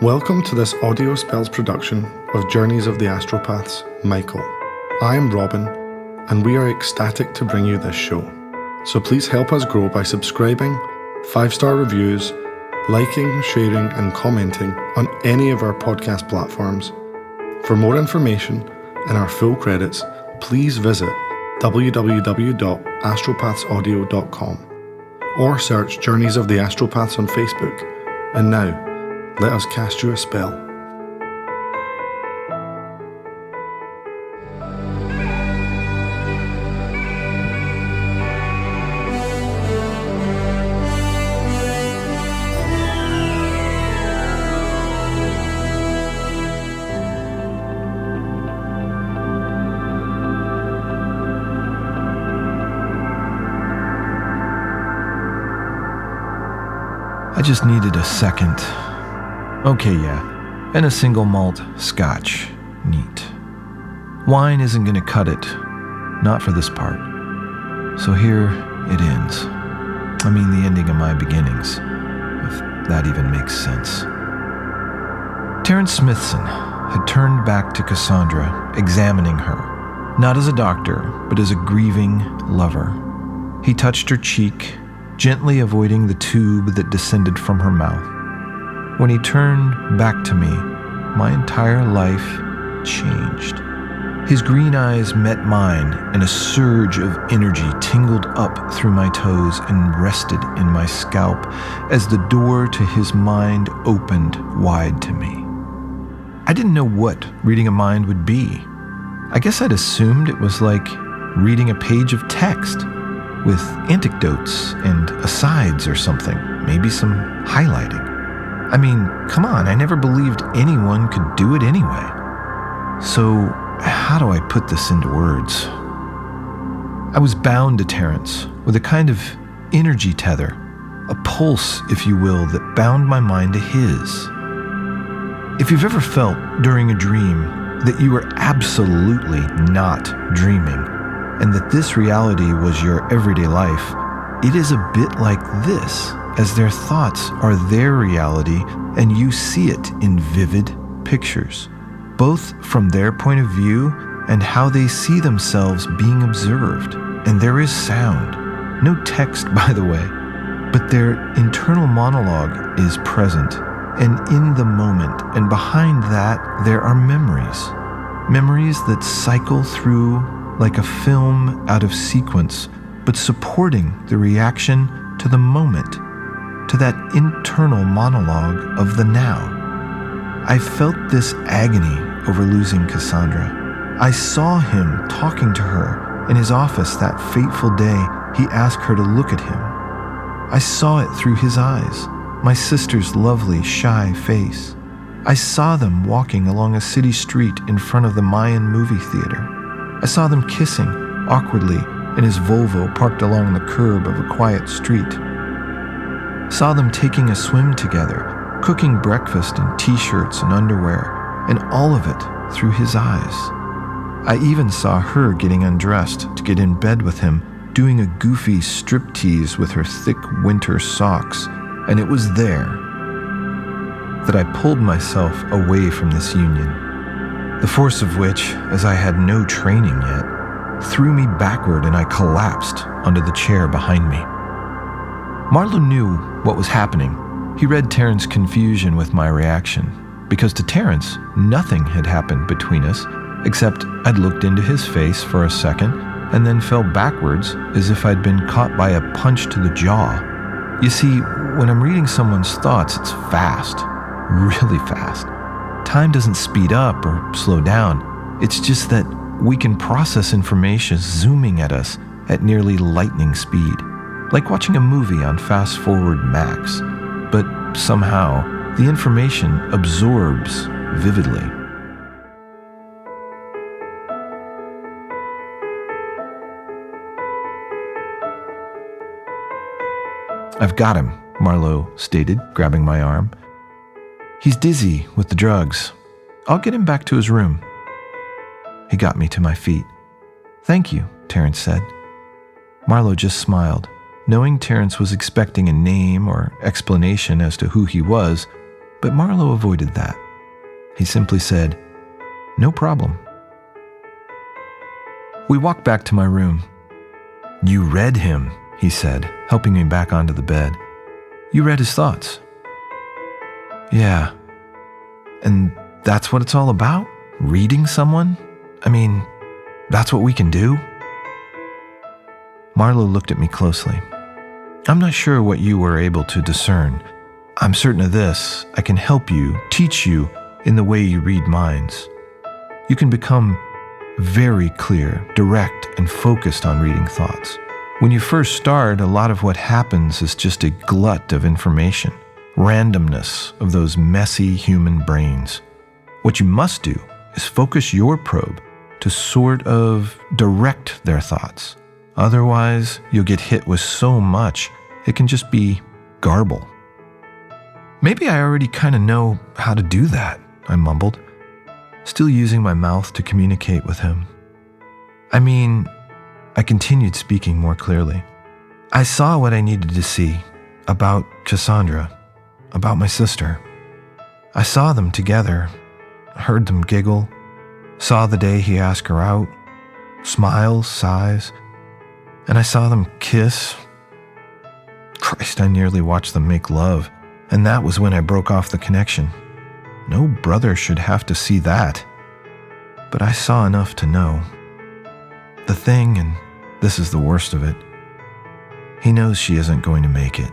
Welcome to this audio spells production of Journeys of the Astropaths, Michael. I am Robin, and we are ecstatic to bring you this show. So please help us grow by subscribing, 5-star reviews, liking, sharing, and commenting on any of our podcast platforms. For more information and our full credits, please visit www.astropathsaudio.com or search Journeys of the Astropaths on Facebook. And now, let us cast you a spell. I just needed a second. Okay, yeah, and a single malt scotch. Neat. Wine isn't gonna cut it. Not for this part. So here it ends. I mean, the ending of my beginnings, if that even makes sense. Terrence Smithson had turned back to Casandra, examining her, not as a doctor, but as a grieving lover. He touched her cheek, gently avoiding the tube that descended from her mouth. When he turned back to me, my entire life changed. His green eyes met mine, and a surge of energy tingled up through my toes and rested in my scalp as the door to his mind opened wide to me. I didn't know what reading a mind would be. I guess I'd assumed it was like reading a page of text, with anecdotes and asides or something, maybe some highlighting. I mean, come on, I never believed anyone could do it anyway. So, how do I put this into words? I was bound to Terrence with a kind of energy tether, a pulse, if you will, that bound my mind to his. If you've ever felt during a dream that you were absolutely not dreaming, and that this reality was your everyday life, it is a bit like this, as their thoughts are their reality and you see it in vivid pictures, both from their point of view and how they see themselves being observed. And there is sound, no text by the way, but their internal monologue is present and in the moment, and behind that there are memories that cycle through like a film out of sequence, but supporting the reaction to the moment, to that internal monologue of the now. I felt this agony over losing Casandra. I saw him talking to her in his office that fateful day he asked her to look at him. I saw it through his eyes, my sister's lovely, shy face. I saw them walking along a city street in front of the Mayan movie theater. I saw them kissing, awkwardly, in his Volvo parked along the curb of a quiet street. Saw them taking a swim together, cooking breakfast in t-shirts and underwear, and all of it through his eyes. I even saw her getting undressed to get in bed with him, doing a goofy striptease with her thick winter socks, and it was there that I pulled myself away from this union. The force of which, as I had no training yet, threw me backward and I collapsed onto the chair behind me. Marlow knew what was happening. He read Terrence's confusion with my reaction, because to Terrence, nothing had happened between us, except I'd looked into his face for a second and then fell backwards as if I'd been caught by a punch to the jaw. You see, when I'm reading someone's thoughts, it's fast, really fast. Time doesn't speed up or slow down. It's just that we can process information zooming at us at nearly lightning speed, like watching a movie on fast forward max. But somehow, the information absorbs vividly. "I've got him," Marlow stated, grabbing my arm. "He's dizzy with the drugs. I'll get him back to his room." He got me to my feet. "Thank you," Terrence said. Marlow just smiled. Knowing Terrence was expecting a name or explanation as to who he was, But Marlow avoided that. He simply said, "No problem." We walked back to my room. "You read him," he said, helping me back onto the bed. "You read his thoughts." "Yeah. And that's what it's all about? Reading someone? I mean, that's what we can do?" Marlow looked at me closely. "I'm not sure what you were able to discern. I'm certain of this: I can help you, teach you in the way you read minds. You can become very clear, direct, and focused on reading thoughts. When you first start, a lot of what happens is just a glut of information, randomness of those messy human brains. What you must do is focus your probe to sort of direct their thoughts. Otherwise, you'll get hit with so much, it can just be garble." "Maybe I already kind of know how to do that," I mumbled, still using my mouth to communicate with him. I continued speaking more clearly. "I saw what I needed to see about Casandra, about my sister. I saw them together, heard them giggle, saw the day he asked her out, smiles, sighs, and I saw them kiss. Christ, I nearly watched them make love, and that was when I broke off the connection. No brother should have to see that. But I saw enough to know. The thing, and this is the worst of it, he knows she isn't going to make it."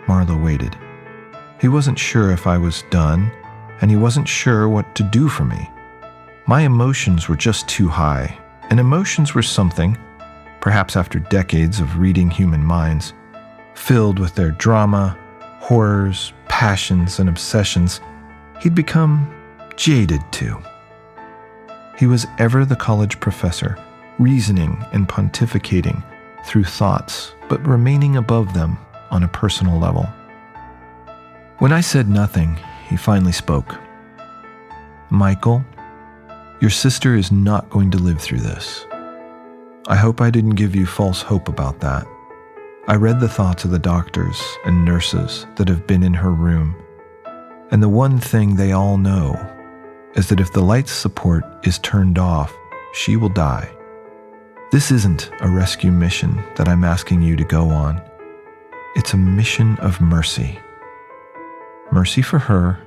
Marlow waited. He wasn't sure if I was done, and he wasn't sure what to do for me. My emotions were just too high, and emotions were something, perhaps after decades of reading human minds, filled with their drama, horrors, passions, and obsessions, he'd become jaded to. He was ever the college professor, reasoning and pontificating through thoughts, but remaining above them on a personal level. When I said nothing, he finally spoke. "Michael, your sister is not going to live through this. I hope I didn't give you false hope about that. I read the thoughts of the doctors and nurses that have been in her room, and the one thing they all know is that if the light support is turned off, she will die. This isn't a rescue mission that I'm asking you to go on. It's a mission of mercy. Mercy for her,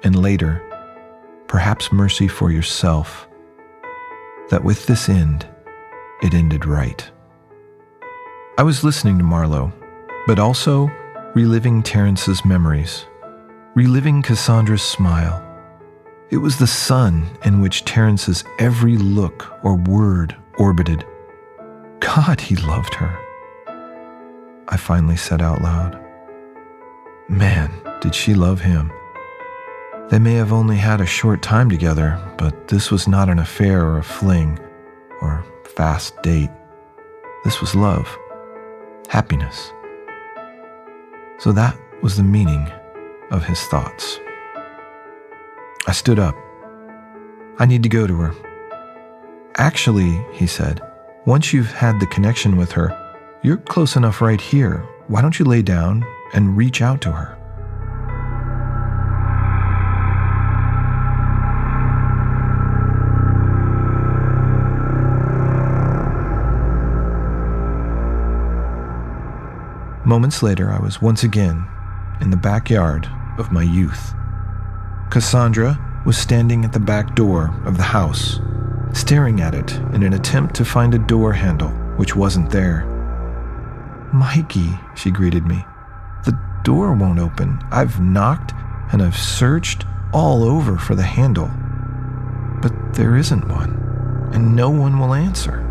and later, perhaps mercy for yourself, that with this end, it ended right." I was listening to Marlow, but also reliving Terrence's memories, reliving Cassandra's smile. It was the sun in which Terrence's every look or word orbited. God, he loved her. I finally said out loud. Man, did she love him. They may have only had a short time together, but this was not an affair or a fling or fast date. This was love, happiness. So that was the meaning of his thoughts. I stood up. "I need to go to her." "Actually," he said, "once you've had the connection with her, you're close enough right here. Why don't you lay down and reach out to her?" Moments later, I was once again in the backyard of my youth. Casandra was standing at the back door of the house, staring at it in an attempt to find a door handle, which wasn't there. "Mikey," she greeted me, "the door won't open. I've knocked and I've searched all over for the handle, but there isn't one, and no one will answer."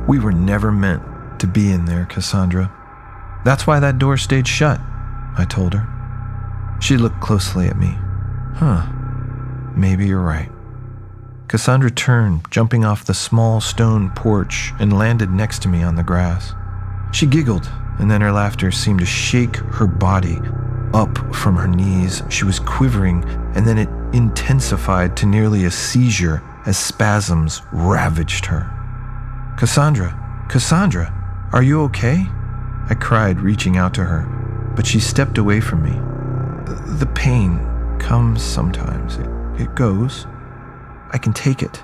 "We were never meant to be in there, Casandra. That's why that door stayed shut," I told her. She looked closely at me. Maybe you're right. Casandra turned, jumping off the small stone porch, and landed next to me on the grass. She giggled, and then her laughter seemed to shake her body up from her knees. She was quivering, and then it intensified to nearly a seizure as spasms ravaged her. Casandra, are you okay?" I cried, reaching out to her, but she stepped away from me. The pain comes sometimes. It goes. I can take it.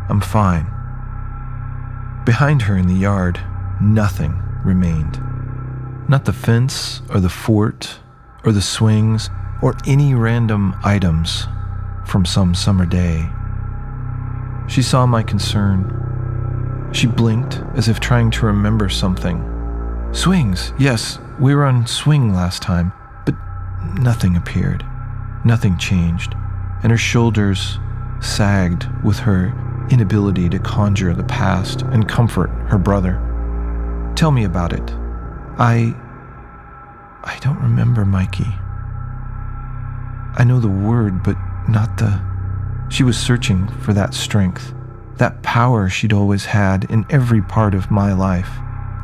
I'm fine. Behind her in the yard, nothing remained. Not the fence or the fort or the swings or any random items from some summer day. She saw my concern. She blinked as if trying to remember something. Swings, yes, we were on swing last time, but nothing appeared. Nothing changed, and her shoulders sagged with her inability to conjure the past and comfort her brother. Tell me about it. I don't remember, Mikey. I know the word, but not the... She was searching for that strength, that power she'd always had in every part of my life,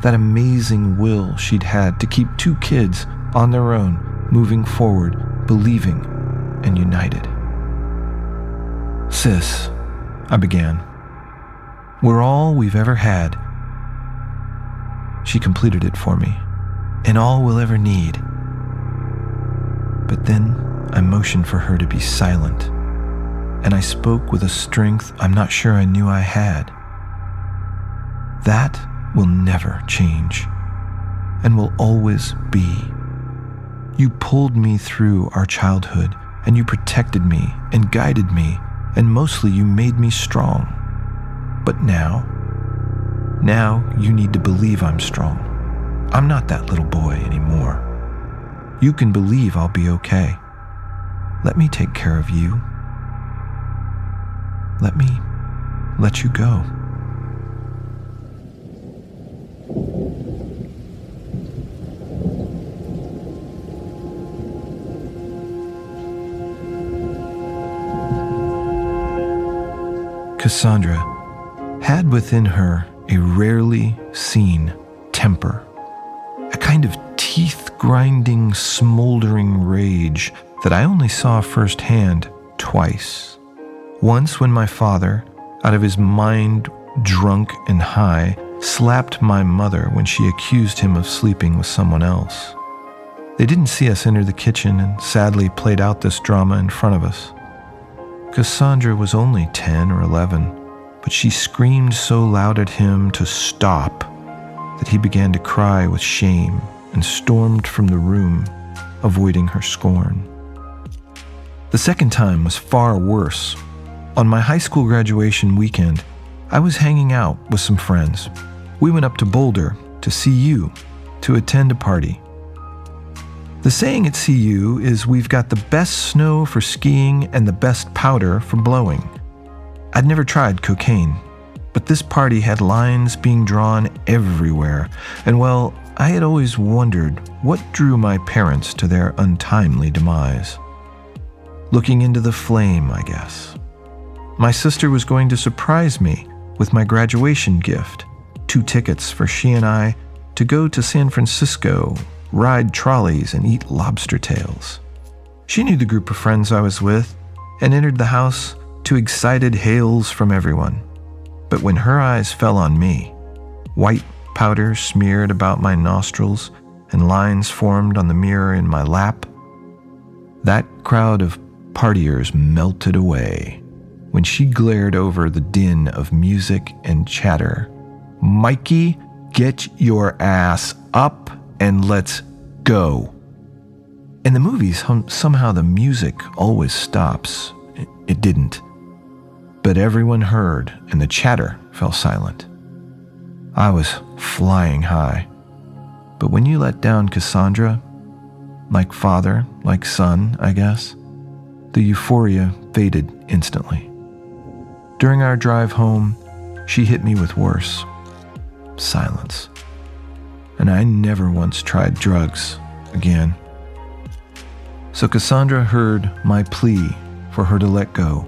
that amazing will she'd had to keep two kids on their own, moving forward, believing, and united. Sis, I began, we're all we've ever had. She completed it for me, and all we'll ever need. But then I motioned for her to be silent, and I spoke with a strength I'm not sure I knew I had. That will never change, and will always be. You pulled me through our childhood, and you protected me and guided me, and mostly you made me strong. But now you need to believe I'm strong. I'm not that little boy anymore. You can believe I'll be okay. Let me take care of you. Let me let you go. Casandra had within her a rarely seen temper, a kind of teeth-grinding, smoldering rage that I only saw firsthand twice. Once when my father, out of his mind drunk and high, slapped my mother when she accused him of sleeping with someone else. They didn't see us enter the kitchen and sadly played out this drama in front of us. Casandra was only 10 or 11, but she screamed so loud at him to stop that he began to cry with shame and stormed from the room, avoiding her scorn. The second time was far worse. On my high school graduation weekend, I was hanging out with some friends. We went up to Boulder to CU to attend a party. The saying at CU is we've got the best snow for skiing and the best powder for blowing. I'd never tried cocaine, but this party had lines being drawn everywhere, and well, I had always wondered what drew my parents to their untimely demise. Looking into the flame, I guess. My sister was going to surprise me with my graduation gift, 2 tickets for she and I to go to San Francisco, ride trolleys, and eat lobster tails. She knew the group of friends I was with and entered the house to excited hails from everyone. But when her eyes fell on me, white powder smeared about my nostrils and lines formed on the mirror in my lap, that crowd of partiers melted away when she glared over the din of music and chatter. Mikey, get your ass up and let's go. In the movies, somehow the music always stops. It didn't. But everyone heard, and the chatter fell silent. I was flying high. But when you let down Casandra, like father, like son, I guess, the euphoria faded instantly. During our drive home, she hit me with worse. Silence. And I never once tried drugs again. So Casandra heard my plea for her to let go,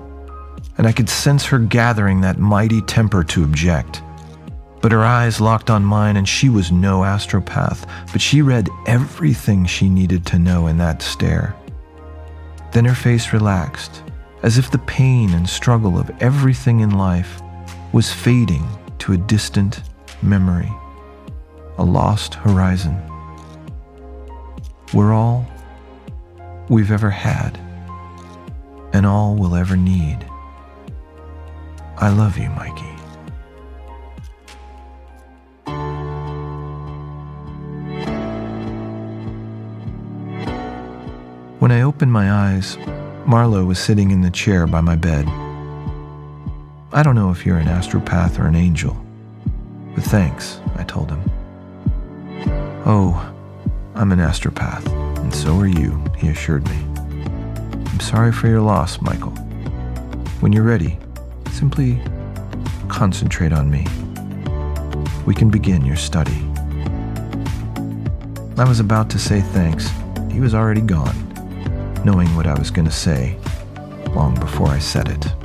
and I could sense her gathering that mighty temper to object. But her eyes locked on mine, and she was no astropath, but she read everything she needed to know in that stare. Then her face relaxed, as if the pain and struggle of everything in life was fading to a distant memory, a lost horizon. We're all we've ever had, and all we'll ever need. I love you, Mikey. When I opened my eyes, Marlow was sitting in the chair by my bed. I don't know if you're an astropath or an angel, but thanks, I told him. Oh, I'm an astropath, and so are you, he assured me. I'm sorry for your loss, Michael. When you're ready, simply concentrate on me. We can begin your study. I was about to say thanks. He was already gone, knowing what I was going to say long before I said it.